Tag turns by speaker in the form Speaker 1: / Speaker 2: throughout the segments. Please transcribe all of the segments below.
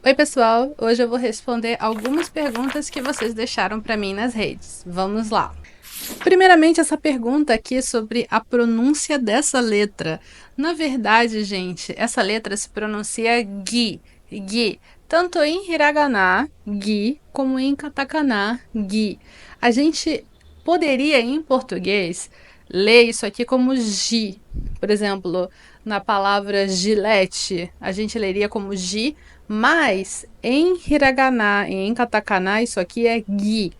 Speaker 1: Oi pessoal, hoje eu vou responder algumas perguntas que vocês deixaram para mim nas redes. Vamos lá! Primeiramente, essa pergunta aqui sobre a pronúncia dessa letra. Na verdade, gente, essa letra se pronuncia gi, gi, tanto em hiragana, gi, como em katakana, gi. A gente poderia, em português, ler isso aqui como gi. Por exemplo, na palavra gilete, a gente leria como gi, mas em hiragana e em katakana, isso aqui é gi.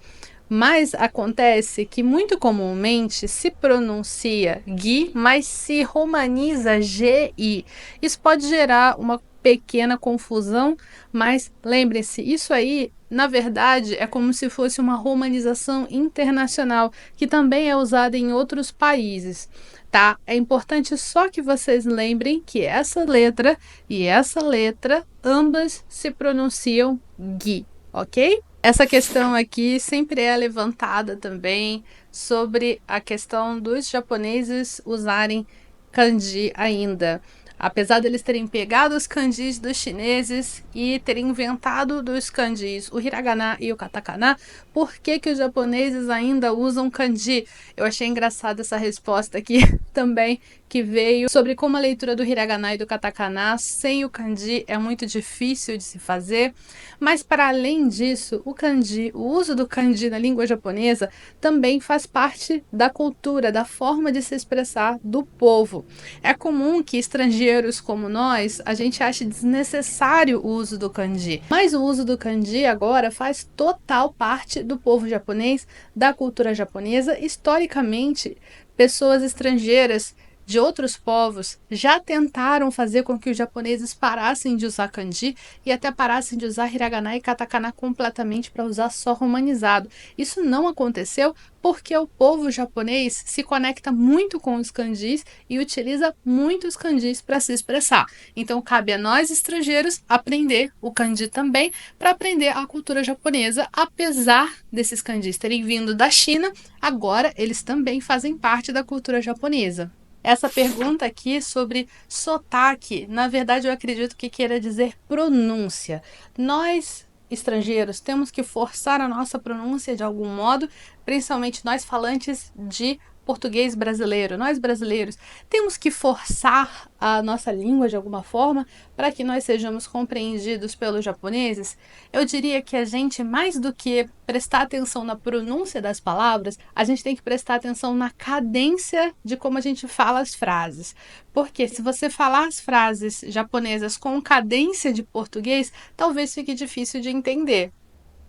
Speaker 1: Mas acontece que muito comumente se pronuncia Gui, mas se romaniza GI. Isso pode gerar uma pequena confusão, mas lembre-se, isso aí, na verdade, é como se fosse uma romanização internacional, que também é usada em outros países, tá? É importante só que vocês lembrem que essa letra e essa letra, ambas se pronunciam Gui, ok? Essa questão aqui sempre é levantada também sobre a questão dos japoneses usarem kanji ainda. Apesar deles terem pegado os kanjis dos chineses e terem inventado dos kanjis o hiragana e o katakana, por que que os japoneses ainda usam kanji? Eu achei engraçada essa resposta aqui também, que veio sobre como a leitura do hiragana e do katakana sem o kanji é muito difícil de se fazer. Mas para além disso, o kanji, o uso do kanji na língua japonesa também faz parte da cultura, da forma de se expressar do povo. É comum que estrangeiros como nós, a gente ache desnecessário o uso do kanji. Mas o uso do kanji agora faz total parte do povo japonês, da cultura japonesa. Historicamente, pessoas estrangeiras de outros povos já tentaram fazer com que os japoneses parassem de usar kanji e até parassem de usar hiragana e katakana completamente para usar só romanizado. Isso não aconteceu porque o povo japonês se conecta muito com os kanjis e utiliza muitos kanjis para se expressar. Então cabe a nós estrangeiros aprender o kanji também para aprender a cultura japonesa. Apesar desses kanjis terem vindo da China, agora eles também fazem parte da cultura japonesa. Essa pergunta aqui sobre sotaque, na verdade eu acredito que queira dizer pronúncia. Nós, estrangeiros, temos que forçar a nossa pronúncia de algum modo, principalmente nós falantes de português brasileiro. Nós brasileiros temos que forçar a nossa língua de alguma forma para que nós sejamos compreendidos pelos japoneses. Eu diria que a gente, mais do que prestar atenção na pronúncia das palavras, a gente tem que prestar atenção na cadência de como a gente fala as frases. Porque se você falar as frases japonesas com cadência de português, talvez fique difícil de entender.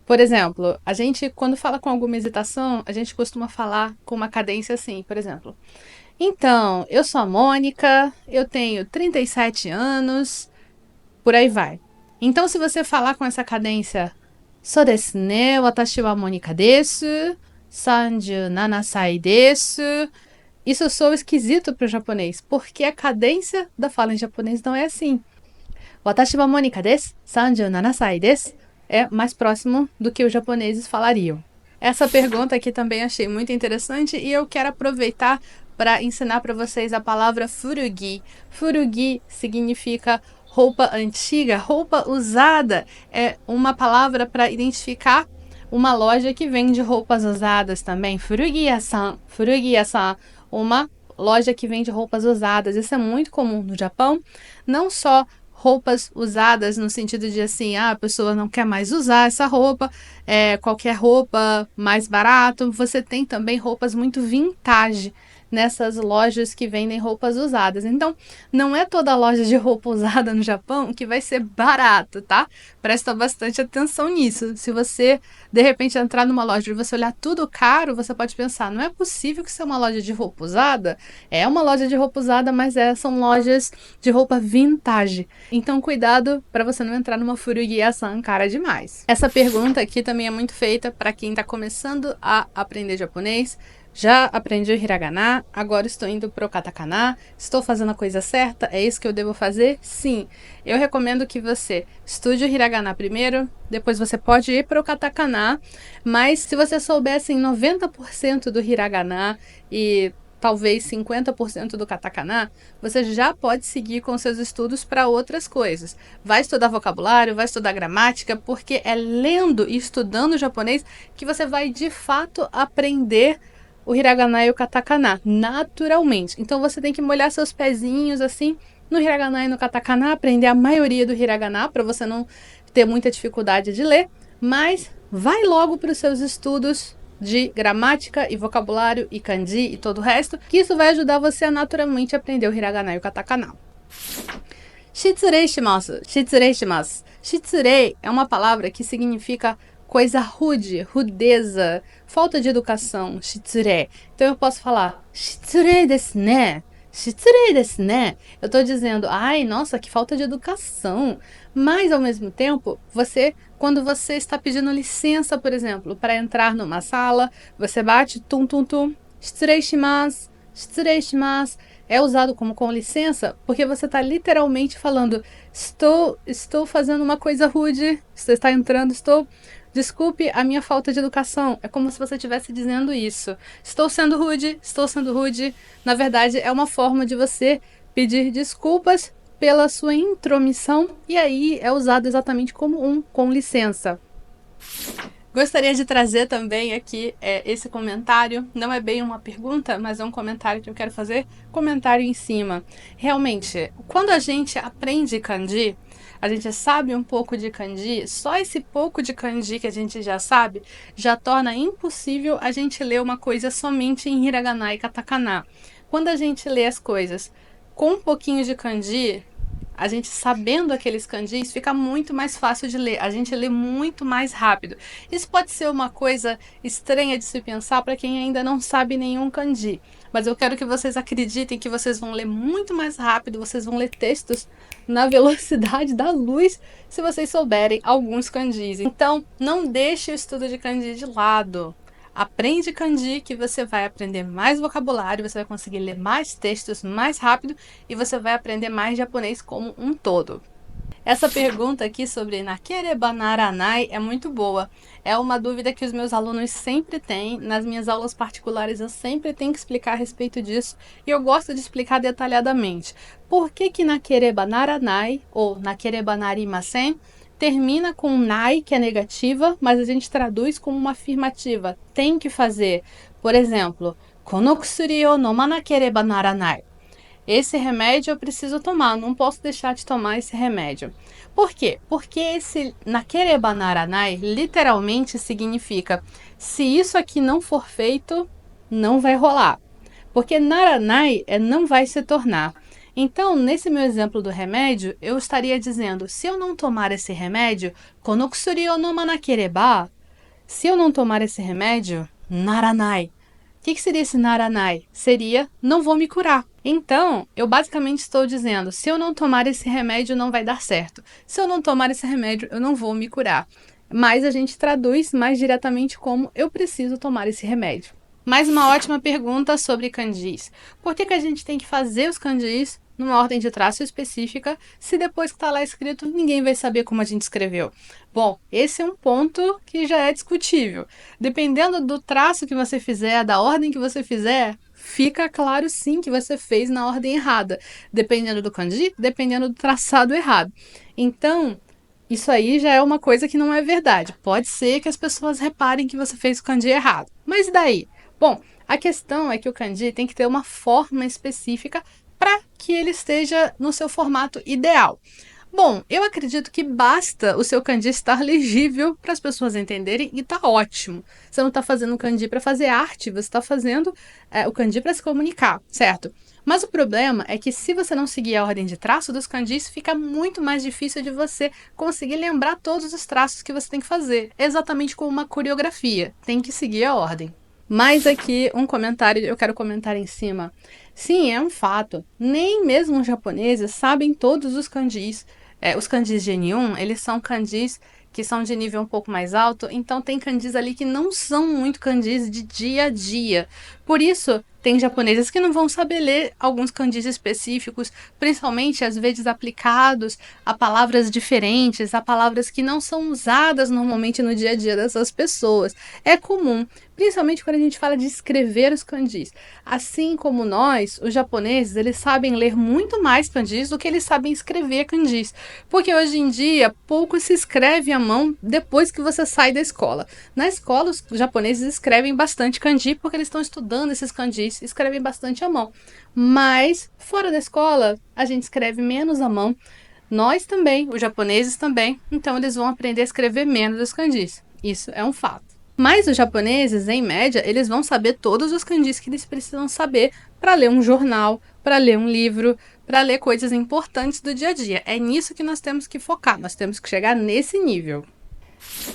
Speaker 1: Por exemplo, a gente, quando fala com alguma hesitação, a gente costuma falar com uma cadência assim, por exemplo. Então, eu sou a Mônica, eu tenho 37 anos, por aí vai. Então, se você falar com essa cadência, sou desu ne, watashi wa Mônica desu, 37 sai desu, isso soa esquisito para o japonês, porque a cadência da fala em japonês não é assim. Watashi wa Mônica desu, 37 sai desu. É mais próximo do que os japoneses falariam. Essa pergunta aqui também achei muito interessante e eu quero aproveitar para ensinar para vocês a palavra furugi. Furugi significa roupa antiga, roupa usada. É uma palavra para identificar uma loja que vende roupas usadas também. Furugi-ya-san, furugi-ya-san, uma loja que vende roupas usadas. Isso é muito comum no Japão, não só roupas usadas no sentido de assim, a pessoa não quer mais usar essa roupa, qualquer roupa mais barato. Você tem também roupas muito vintage nessas lojas que vendem roupas usadas. Então, não é toda loja de roupa usada no Japão que vai ser barato, tá? Presta bastante atenção nisso. Se você, de repente, entrar numa loja e você olhar tudo caro, você pode pensar, não é possível que isso é uma loja de roupa usada? É uma loja de roupa usada, mas são lojas de roupa vintage. Então, cuidado para você não entrar numa furugi-san cara demais. Essa pergunta aqui também é muito feita para quem está começando a aprender japonês. Já aprendi o hiragana, agora estou indo para o katakana. Estou fazendo a coisa certa? É isso que eu devo fazer? Sim. Eu recomendo que você estude o hiragana primeiro, depois você pode ir para o katakana, mas se você soubesse em 90% do hiragana e talvez 50% do katakana, você já pode seguir com seus estudos para outras coisas. Vai estudar vocabulário, vai estudar gramática, porque é lendo e estudando japonês que você vai de fato aprender o hiragana e o katakana, naturalmente. Então você tem que molhar seus pezinhos assim no hiragana e no katakana, aprender a maioria do hiragana para você não ter muita dificuldade de ler, mas vai logo para os seus estudos de gramática e vocabulário e kanji e todo o resto, que isso vai ajudar você a naturalmente aprender o hiragana e o katakana. Shitsurei shimasu. Shitsurei shimasu. Shitsurei é uma palavra que significa coisa rude, rudeza, falta de educação, shitsurei. Então eu posso falar, shitsurei desu ne. Shitsurei desu ne. Eu tô dizendo, ai, nossa, que falta de educação. Mas, ao mesmo tempo, quando você está pedindo licença, por exemplo, para entrar numa sala, você bate, tum, tum, tum, shitsurei shimasu, shitsurei shimasu. É usado como com licença, porque você está literalmente falando, estou fazendo uma coisa rude, você está entrando, desculpe a minha falta de educação. É como se você estivesse dizendo isso. Estou sendo rude, estou sendo rude. Na verdade, é uma forma de você pedir desculpas pela sua intromissão, e aí é usado exatamente como com licença. Gostaria de trazer também aqui esse comentário, não é bem uma pergunta, mas é um comentário que eu quero fazer, comentário em cima. Realmente, quando a gente aprende kanji, a gente sabe um pouco de kanji, só esse pouco de kanji que a gente já sabe, já torna impossível a gente ler uma coisa somente em hiragana e katakana. Quando a gente lê as coisas com um pouquinho de kanji, a gente sabendo aqueles kanjis, fica muito mais fácil de ler. A gente lê muito mais rápido. Isso pode ser uma coisa estranha de se pensar para quem ainda não sabe nenhum kanji. Mas eu quero que vocês acreditem que vocês vão ler muito mais rápido, vocês vão ler textos na velocidade da luz se vocês souberem alguns kanjis. Então, não deixe o estudo de kanji de lado. Aprende kanji que você vai aprender mais vocabulário, você vai conseguir ler mais textos mais rápido e você vai aprender mais japonês como um todo. Essa pergunta aqui sobre nakereba naranai é muito boa. É uma dúvida que os meus alunos sempre têm. Nas minhas aulas particulares eu sempre tenho que explicar a respeito disso e eu gosto de explicar detalhadamente. Por que nakereba naranai ou nakereba narimasen termina com nai, que é negativa, mas a gente traduz como uma afirmativa. Tem que fazer. Por exemplo, kono kusuri o nomanakereba naranai. Esse remédio eu preciso tomar, não posso deixar de tomar esse remédio. Por quê? Porque esse nakereba naranai literalmente significa se isso aqui não for feito, não vai rolar. Porque naranai é não vai se tornar. Então, nesse meu exemplo do remédio, eu estaria dizendo, se eu não tomar esse remédio, kono kusuri o nomanakereba, se eu não tomar esse remédio, naranai. O que seria esse naranai? Seria, não vou me curar. Então, eu basicamente estou dizendo, se eu não tomar esse remédio, não vai dar certo. Se eu não tomar esse remédio, eu não vou me curar. Mas a gente traduz mais diretamente como eu preciso tomar esse remédio. Mais uma ótima pergunta sobre kanjis. Por que a gente tem que fazer os kanjis numa ordem de traço específica, se depois que está lá escrito, ninguém vai saber como a gente escreveu? Bom, esse é um ponto que já é discutível. Dependendo do traço que você fizer, da ordem que você fizer, fica claro sim que você fez na ordem errada. Dependendo do kanji, dependendo do traçado errado. Então, isso aí já é uma coisa que não é verdade. Pode ser que as pessoas reparem que você fez o kanji errado. Mas e daí? Bom, a questão é que o kanji tem que ter uma forma específica para que ele esteja no seu formato ideal. Bom, eu acredito que basta o seu kanji estar legível para as pessoas entenderem e tá ótimo. Você não está fazendo o kanji para fazer arte, você está fazendo o kanji para se comunicar, certo? Mas o problema é que se você não seguir a ordem de traço dos kanjis, fica muito mais difícil de você conseguir lembrar todos os traços que você tem que fazer. Exatamente como uma coreografia, tem que seguir a ordem. Mais aqui um comentário, eu quero comentar em cima. Sim, é um fato. Nem mesmo os japoneses sabem todos os kanjis. Os kanjis de N1, eles são kanjis que são de nível um pouco mais alto, então tem kanjis ali que não são muito kanjis de dia a dia. Por isso, tem japoneses que não vão saber ler alguns kanjis específicos, principalmente às vezes aplicados a palavras diferentes, a palavras que não são usadas normalmente no dia a dia dessas pessoas. É comum, principalmente quando a gente fala de escrever os kanjis. Assim como nós, os japoneses, eles sabem ler muito mais kanjis do que eles sabem escrever kanjis, porque hoje em dia pouco se escreve à mão depois que você sai da escola. Na escola, os japoneses escrevem bastante kanji porque eles estão estudando esses kanjis, escrevem bastante à mão. Mas fora da escola, a gente escreve menos à mão. Nós também, os japoneses também, então eles vão aprender a escrever menos os kanjis. Isso é um fato. Mas os japoneses, em média, eles vão saber todos os kanjis que eles precisam saber para ler um jornal, para ler um livro, para ler coisas importantes do dia a dia. É nisso que nós temos que focar, nós temos que chegar nesse nível.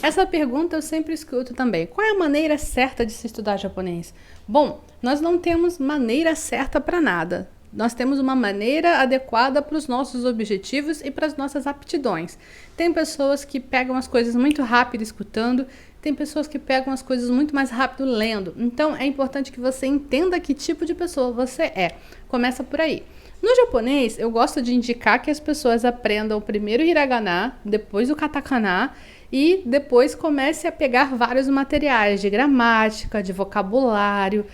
Speaker 1: Essa pergunta eu sempre escuto também. Qual é a maneira certa de se estudar japonês? Bom, nós não temos maneira certa para nada. Nós temos uma maneira adequada para os nossos objetivos e para as nossas aptidões. Tem pessoas que pegam as coisas muito rápido escutando, tem pessoas que pegam as coisas muito mais rápido lendo. Então é importante que você entenda que tipo de pessoa você é. Começa por aí. No japonês, eu gosto de indicar que as pessoas aprendam primeiro o hiragana, depois o katakana e depois comece a pegar vários materiais de gramática, de vocabulário,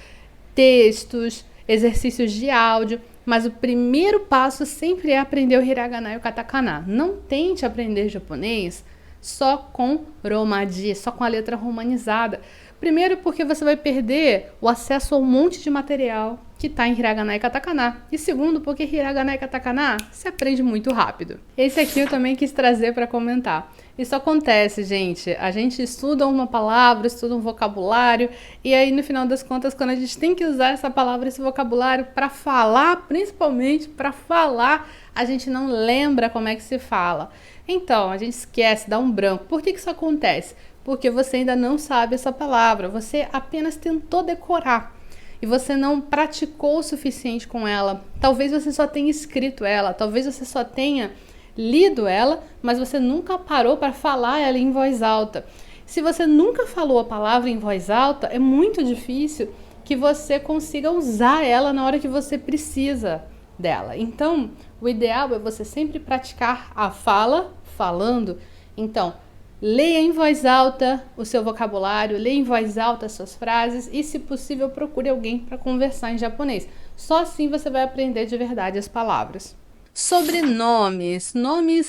Speaker 1: textos, exercícios de áudio, mas o primeiro passo sempre é aprender o hiragana e o katakana. Não tente aprender japonês só com romaji, só com a letra romanizada. Primeiro porque você vai perder o acesso a um monte de material que está em hiragana e katakana. E segundo porque hiragana e katakana se aprende muito rápido. Esse aqui eu também quis trazer para comentar. Isso acontece, gente. A gente estuda uma palavra, estuda um vocabulário, e aí no final das contas, quando a gente tem que usar essa palavra, esse vocabulário para falar, principalmente para falar, a gente não lembra como é que se fala. Então, a gente esquece, dá um branco. Por que isso acontece? Porque você ainda não sabe essa palavra, você apenas tentou decorar e você não praticou o suficiente com ela. Talvez você só tenha escrito ela, talvez você só tenha lido ela, mas você nunca parou para falar ela em voz alta. Se você nunca falou a palavra em voz alta, é muito difícil que você consiga usar ela na hora que você precisa dela. Então, o ideal é você sempre praticar a fala falando. Então, leia em voz alta o seu vocabulário, leia em voz alta as suas frases e, se possível, procure alguém para conversar em japonês. Só assim você vai aprender de verdade as palavras. Sobre nomes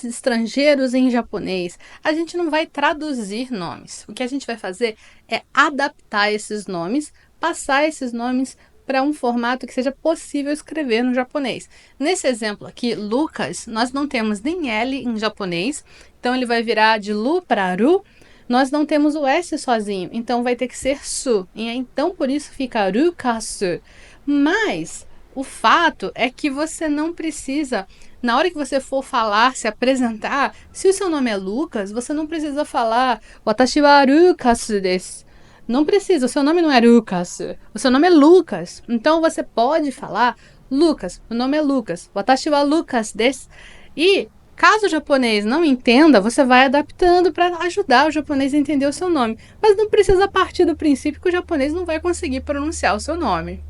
Speaker 1: estrangeiros em japonês, a gente não vai traduzir nomes. O que a gente vai fazer é adaptar esses nomes, passar esses nomes para um formato que seja possível escrever no japonês. Nesse exemplo aqui, Lucas, nós não temos nem L em japonês, então ele vai virar de Lu para Ru. Nós não temos o S sozinho, então vai ter que ser Su. E então por isso fica Rukasu. Mas o fato é que você não precisa, na hora que você for falar, se apresentar, se o seu nome é Lucas, você não precisa falar Watashi wa Rukasu desu. Não precisa, o seu nome não é Lucas, o seu nome é Lucas. Então você pode falar Lucas, o nome é Lucas, Watashi wa Lucas desu. E caso o japonês não entenda, você vai adaptando para ajudar o japonês a entender o seu nome. Mas não precisa partir do princípio que o japonês não vai conseguir pronunciar o seu nome.